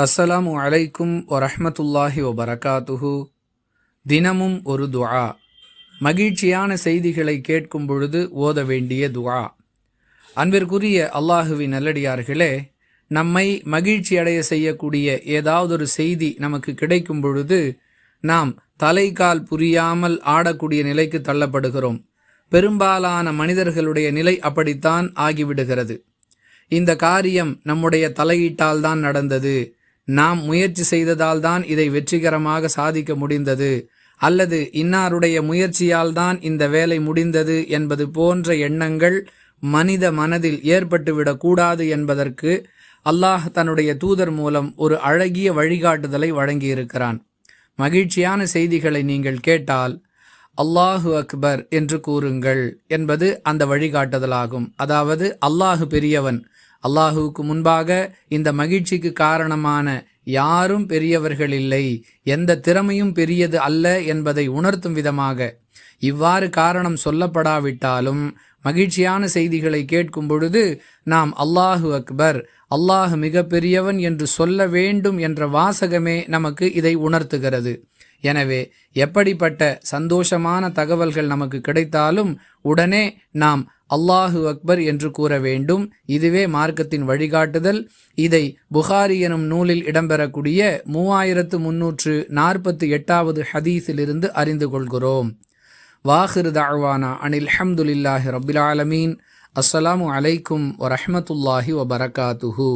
அஸ்ஸலாமு அலைக்கும் வரஹ்மத்துல்லாஹி வபரகாத்துஹு. தினமும் ஒரு துஆ. மகிழ்ச்சியான செய்திகளை கேட்கும் பொழுது ஓத வேண்டிய துஆ. அன்பிற்குரிய அல்லாஹுவின் நல்லடியார்களே, நம்மை மகிழ்ச்சி அடைய செய்யக்கூடிய ஏதாவது ஒரு செய்தி நமக்கு கிடைக்கும் பொழுது நாம் தலைகால் புரியாமல் ஆடக்கூடிய நிலைக்கு தள்ளப்படுகிறோம். பெரும்பாலான மனிதர்களுடைய நிலை அப்படித்தான் ஆகிவிடுகிறது. இந்த காரியம் நம்முடைய தலையீட்டால் தான் நடந்தது, நாம் முயற்சி செய்ததால் தான் இதை வெற்றிகரமாக சாதிக்க முடிந்தது, அல்லது இன்னாருடைய முயற்சியால் தான் இந்த வேலை முடிந்தது என்பது போன்ற எண்ணங்கள் மனித மனதில் ஏற்பட்டுவிடக்கூடாது என்பதற்கு அல்லாஹ் தன்னுடைய தூதர் மூலம் ஒரு அழகிய வழிகாட்டுதலை வழங்கியிருக்கிறான். மகிழ்ச்சியான செய்திகளை நீங்கள் கேட்டால் அல்லாஹு அக்பர் என்று கூறுங்கள் என்பது அந்த வழிகாட்டுதலாகும். அதாவது அல்லாஹு பெரியவன், அல்லாஹுவுக்கு முன்பாக இந்த மகிழ்ச்சிக்கு காரணமான யாரும் பெரியவர்கள் இல்லை, எந்த திறமையும் பெரியது அல்ல என்பதை உணர்த்தும் விதமாக இவ்வாறு காரணம் சொல்லப்படாவிட்டாலும் மகிழ்ச்சியான செய்திகளை கேட்கும் பொழுது நாம் அல்லாஹு அக்பர், அல்லாஹ் மிக பெரியவன் என்று சொல்ல வேண்டும் என்ற வாசகமே நமக்கு இதை உணர்த்துகிறது. எனவே எப்படிப்பட்ட சந்தோஷமான தகவல்கள் நமக்கு கிடைத்தாலும் உடனே நாம் அல்லாஹு அக்பர் என்று கூற வேண்டும். இதுவே மார்க்கத்தின் வழிகாட்டுதல். இதை புகாரி எனும் நூலில் இடம்பெறக்கூடிய 3348வது ஹதீஸிலிருந்து அறிந்து கொள்கிறோம். வாஹிரு தஅவானா அனில் ஹம்துலில்லாஹி ரப்பில் ஆலமீன். அஸ்ஸலாமு அலைக்கும் வரஹ்மத்துல்லாஹி வபரகாத்துஹு.